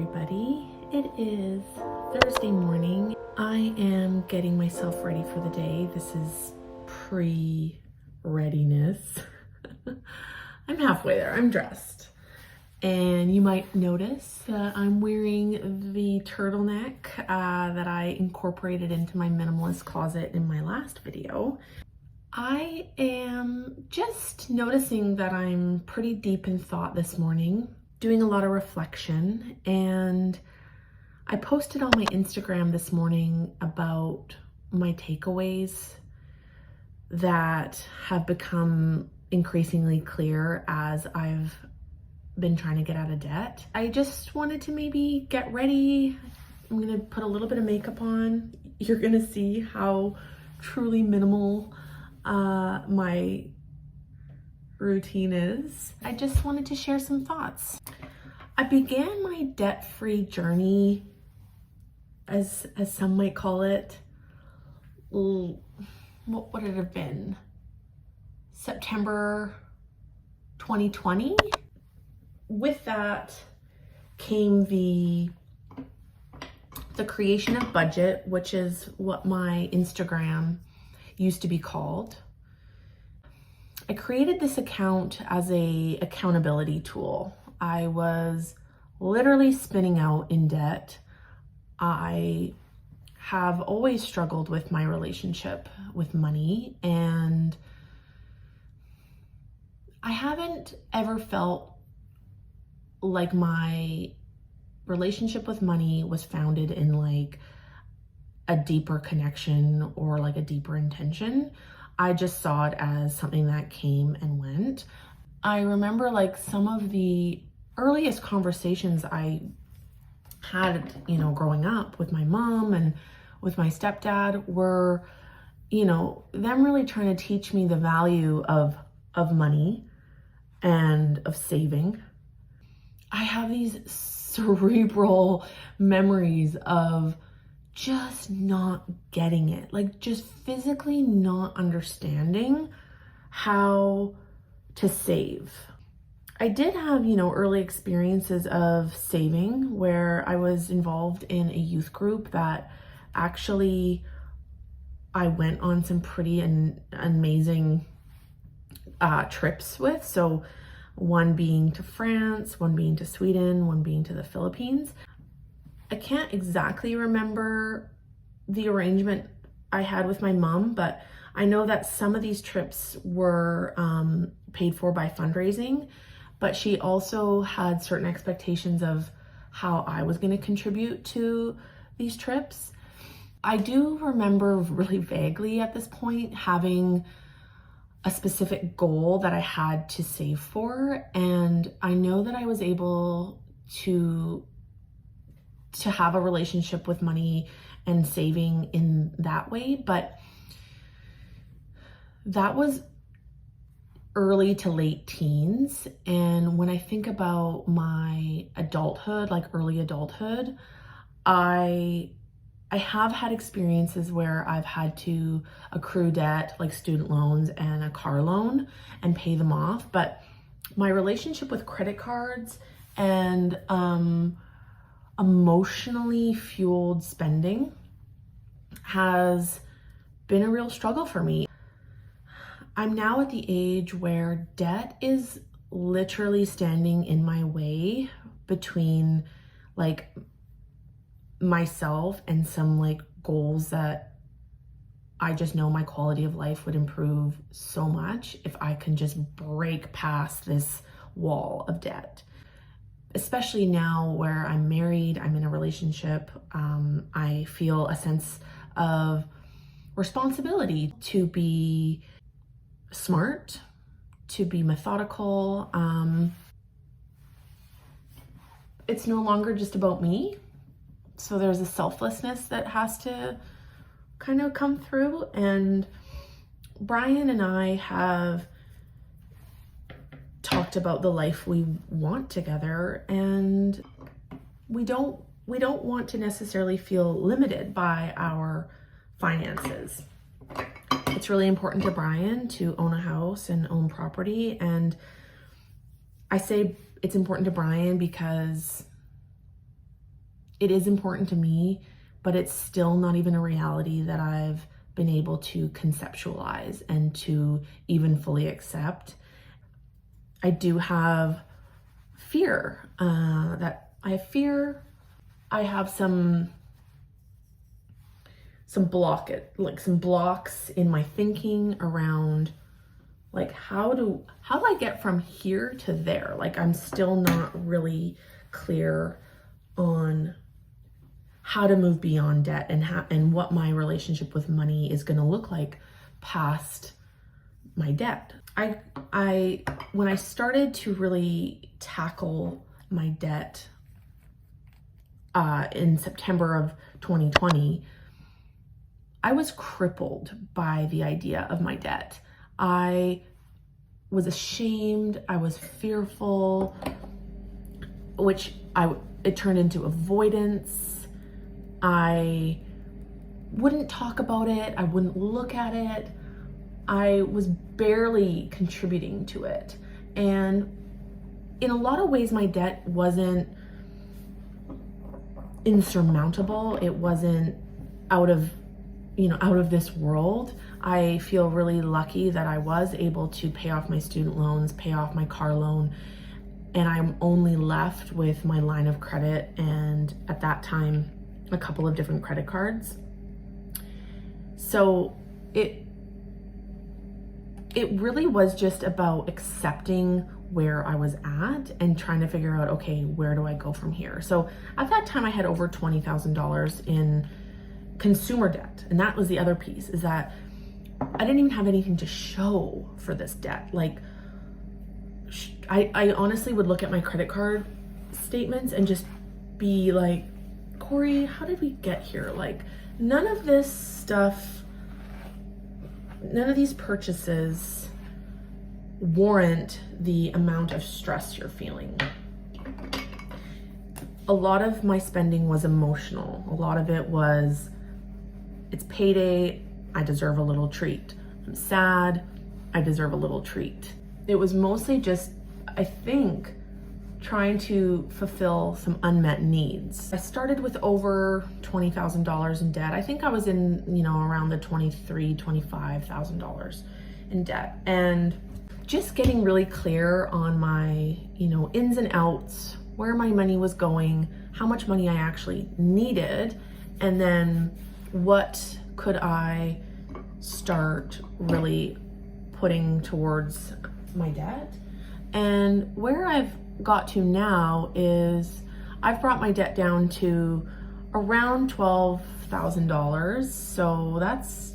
everybody. It is Thursday morning. I am getting myself ready for the day. This is pre-readiness. I'm halfway there. I'm dressed. And you might notice that I'm wearing the turtleneck that I incorporated into my minimalist closet in my last video. I am just noticing that I'm pretty deep in thought this morning, doing a lot of reflection, and I posted on my Instagram this morning about my takeaways that have become increasingly clear as I've been trying to get out of debt. I just wanted to maybe get ready. I'm gonna put a little bit of makeup on. You're gonna see how truly minimal my routine is. I just wanted to share some thoughts. I began my debt-free journey, as some might call it, what would it have been? September 2020. With that came the creation of budget, which is what my Instagram used to be called. I created this account as a accountability tool. I was literally spinning out in debt. I have always struggled with my relationship with money, and I haven't ever felt like my relationship with money was founded in like a deeper connection or like a deeper intention. I just saw it as something that came and went. I remember like some of the earliest conversations I had, growing up with my mom and with my stepdad were, them really trying to teach me the value of money and of saving. I have these cerebral memories of just not getting it, like just physically not understanding how to save. I did have, early experiences of saving where I was involved in a youth group that actually I went on some pretty amazing trips with. So one being to France, one being to Sweden, one being to the Philippines. I can't exactly remember the arrangement I had with my mom, but I know that some of these trips were paid for by fundraising, but she also had certain expectations of how I was going to contribute to these trips. I do remember really vaguely at this point having a specific goal that I had to save for, and I know that I was able to have a relationship with money and saving in that way, but that was early to late teens. And when I think about my adulthood, like early adulthood, I have had experiences where I've had to accrue debt, like student loans and a car loan, and pay them off. But my relationship with credit cards and emotionally fueled spending has been a real struggle for me. I'm now at the age where debt is literally standing in my way between like myself and some like goals that I just know my quality of life would improve so much if I can just break past this wall of debt. Especially now where I'm married, I'm in a relationship, I feel a sense of responsibility to be smart, to be methodical. It's no longer just about me. So there's a selflessness that has to kind of come through. And Brian and I have talked about the life we want together, and we don't want to necessarily feel limited by our finances. It's really important to Brian to own a house and own property, and I say it's important to Brian because it is important to me, but it's still not even a reality that I've been able to conceptualize and to even fully accept. I do have fear, I have some blocks in my thinking around like how do I get from here to there? Like I'm still not really clear on how to move beyond debt and what my relationship with money is going to look like past my debt. When I started to really tackle my debt in September of 2020, I was crippled by the idea of my debt. I was ashamed, I was fearful, it turned into avoidance. I wouldn't talk about it, I wouldn't look at it. I was barely contributing to it. And in a lot of ways, my debt wasn't insurmountable. It wasn't out of this world. I feel really lucky that I was able to pay off my student loans, pay off my car loan, and I'm only left with my line of credit and at that time, a couple of different credit cards. So it really was just about accepting where I was at and trying to figure out, okay, where do I go from here? So at that time I had over $20,000 in consumer debt. And that was the other piece, is that I didn't even have anything to show for this debt. Like I honestly would look at my credit card statements and just be like, Corie, how did we get here? Like none of these purchases warrant the amount of stress you're feeling. A lot of my spending was emotional. A lot of it was, it's payday, I deserve a little treat. I'm sad, I deserve a little treat. It was mostly just, I think, trying to fulfill some unmet needs. I started with over $20,000 in debt. I think I was in, around the $25,000 in debt. And just getting really clear on my, ins and outs, where my money was going, how much money I actually needed, and then what could I start really putting towards my debt. And where I've got to now is I've brought my debt down to around $12,000. So that's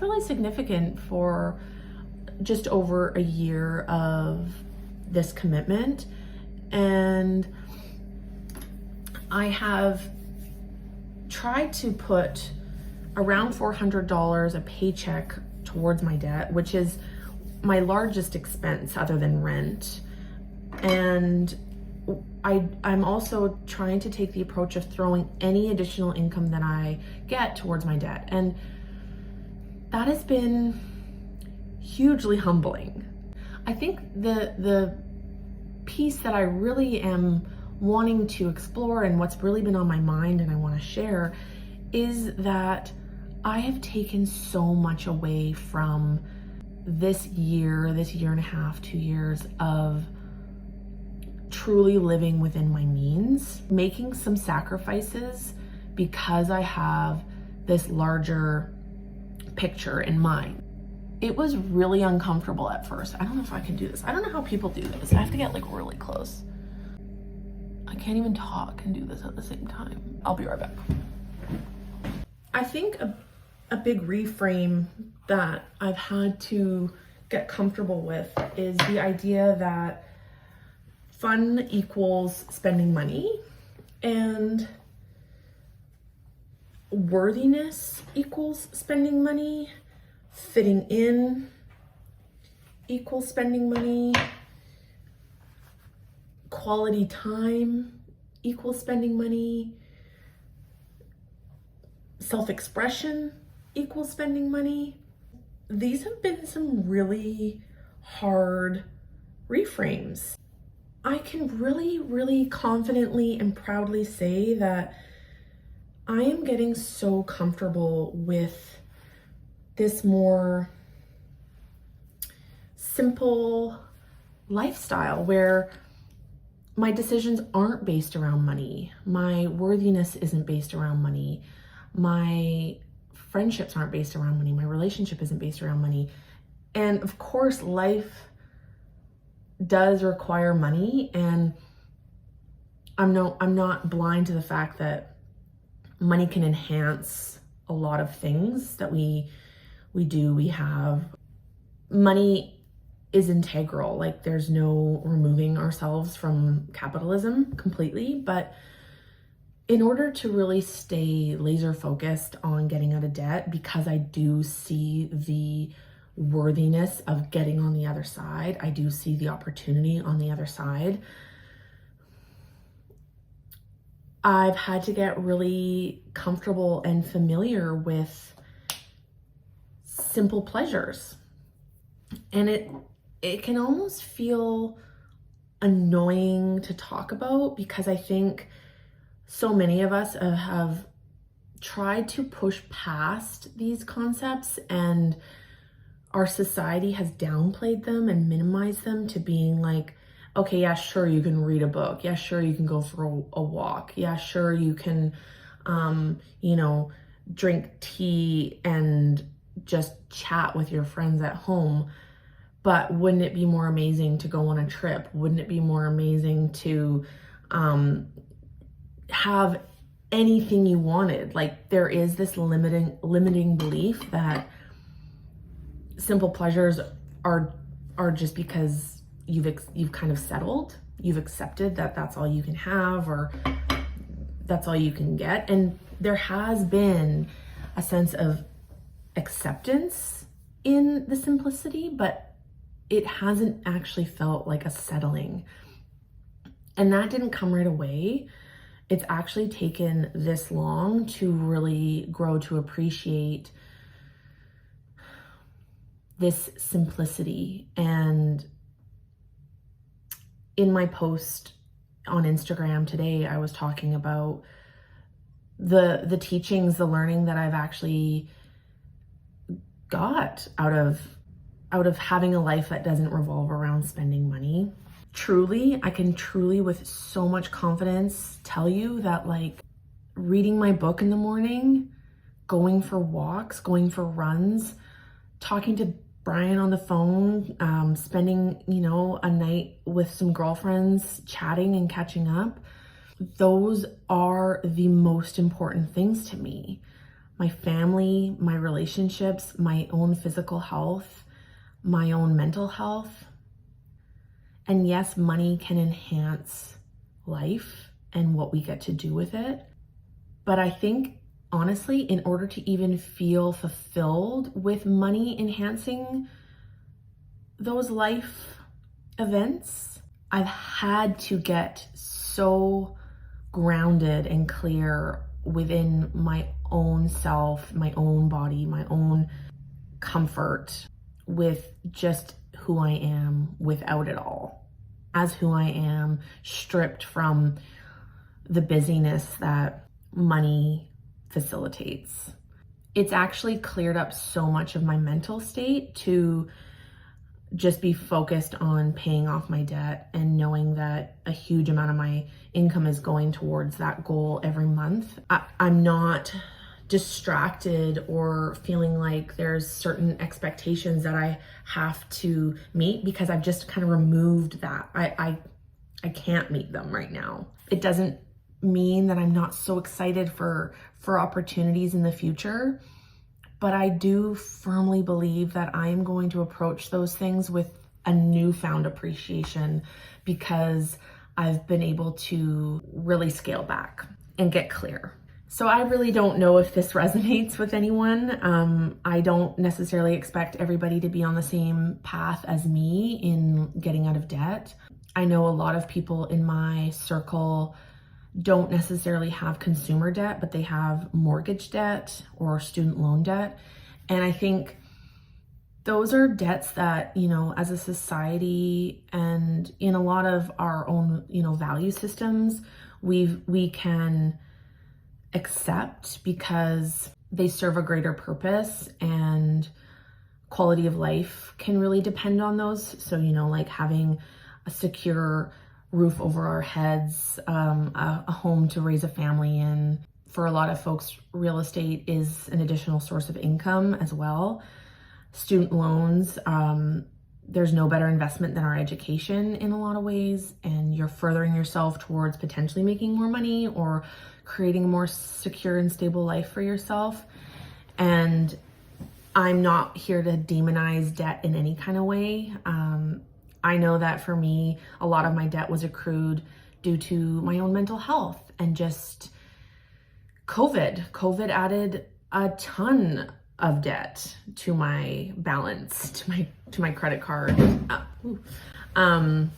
really significant for just over a year of this commitment. And I have tried to put around $400 a paycheck towards my debt, which is my largest expense other than rent. And I'm also trying to take the approach of throwing any additional income that I get towards my debt. And that has been hugely humbling. I think the piece that I really am wanting to explore and what's really been on my mind and I want to share is that I have taken so much away from this year and a half, 2 years of truly living within my means, making some sacrifices because I have this larger picture in mind. It was really uncomfortable at first. I don't know if I can do this. I don't know how people do this. I have to get like really close. I can't even talk and do this at the same time. I'll be right back. I think a big reframe that I've had to get comfortable with is the idea that fun equals spending money and worthiness equals spending money, fitting in equals spending money, quality time equals spending money, self-expression equals spending money. These have been some really hard reframes. I can really, really confidently and proudly say that I am getting so comfortable with this more simple lifestyle where my decisions aren't based around money. My worthiness isn't based around money. My friendships aren't based around money. My relationship isn't based around money. And of course, life does require money, and I'm not blind to the fact that money can enhance a lot of things that we have. Money is integral. Like, there's no removing ourselves from capitalism completely, but in order to really stay laser focused on getting out of debt, because I do see the worthiness of getting on the other side, I do see the opportunity on the other side, I've had to get really comfortable and familiar with simple pleasures. And it can almost feel annoying to talk about, because I think so many of us have tried to push past these concepts, and our society has downplayed them and minimized them to being like, okay, yeah, sure, you can read a book. Yeah, sure, you can go for a walk. Yeah, sure, you can, drink tea and just chat with your friends at home. But wouldn't it be more amazing to go on a trip? Wouldn't it be more amazing to have anything you wanted? Like, there is this limiting belief that simple pleasures are just because you've kind of settled, you've accepted that that's all you can have, or that's all you can get. And there has been a sense of acceptance in the simplicity, but it hasn't actually felt like a settling. And that didn't come right away. It's actually taken this long to really grow to appreciate this simplicity. And in my post on Instagram today, I was talking about the teachings, the learning that I've actually got out of having a life that doesn't revolve around spending money. I can truly with so much confidence tell you that, like, reading my book in the morning, going for walks, going for runs, talking to Brian on the phone, spending, a night with some girlfriends, chatting and catching up, those are the most important things to me. My family, my relationships, my own physical health, my own mental health. And yes, money can enhance life and what we get to do with it. But I think, honestly, in order to even feel fulfilled with money enhancing those life events, I've had to get so grounded and clear within my own self, my own body, my own comfort with just who I am without it all, as who I am, stripped from the busyness that money facilitates. It's actually cleared up so much of my mental state to just be focused on paying off my debt and knowing that a huge amount of my income is going towards that goal every month. I'm not distracted or feeling like there's certain expectations that I have to meet, because I've just kind of removed that. I can't meet them right now. It doesn't mean that I'm not so excited for opportunities in the future, but I do firmly believe that I am going to approach those things with a newfound appreciation, because I've been able to really scale back and get clear. So I really don't know if this resonates with anyone. I don't necessarily expect everybody to be on the same path as me in getting out of debt. I know a lot of people in my circle don't necessarily have consumer debt, but they have mortgage debt or student loan debt. And I think those are debts that, as a society and in a lot of our own, value systems, we can accept because they serve a greater purpose, and quality of life can really depend on those. So, like having a secure roof over our heads, a home to raise a family in. For a lot of folks, real estate is an additional source of income as well. Student loans, there's no better investment than our education in a lot of ways, and you're furthering yourself towards potentially making more money or creating a more secure and stable life for yourself. And I'm not here to demonize debt in any kind of way. I know that for me, a lot of my debt was accrued due to my own mental health and just COVID. COVID added a ton of debt to my balance, to my credit card. And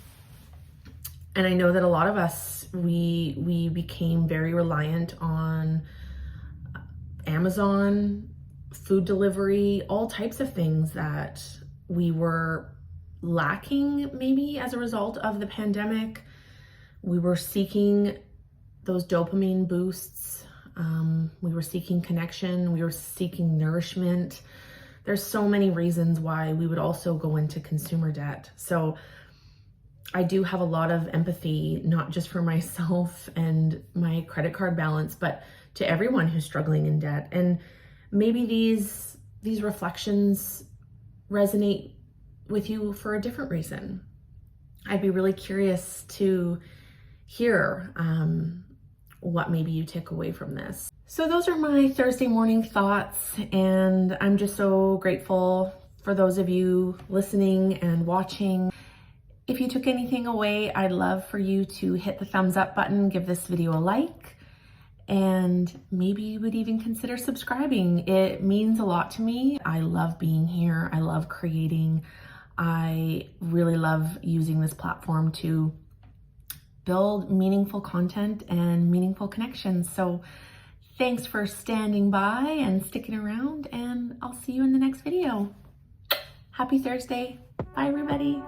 I know that a lot of us, we became very reliant on Amazon, food delivery, all types of things that we were lacking maybe as a result of the pandemic. We were seeking those dopamine boosts. We were seeking connection. We were seeking nourishment. There's so many reasons why we would also go into consumer debt. So I do have a lot of empathy, not just for myself and my credit card balance, but to everyone who's struggling in debt. And maybe these reflections resonate with you for a different reason. I'd be really curious to hear what maybe you take away from this. So those are my Thursday morning thoughts, and I'm just so grateful for those of you listening and watching. If you took anything away, I'd love for you to hit the thumbs up button, give this video a like, and maybe you would even consider subscribing. It means a lot to me. I love being here. I love creating. I really love using this platform to build meaningful content and meaningful connections. So thanks for standing by and sticking around, and I'll see you in the next video. Happy Thursday. Bye, everybody.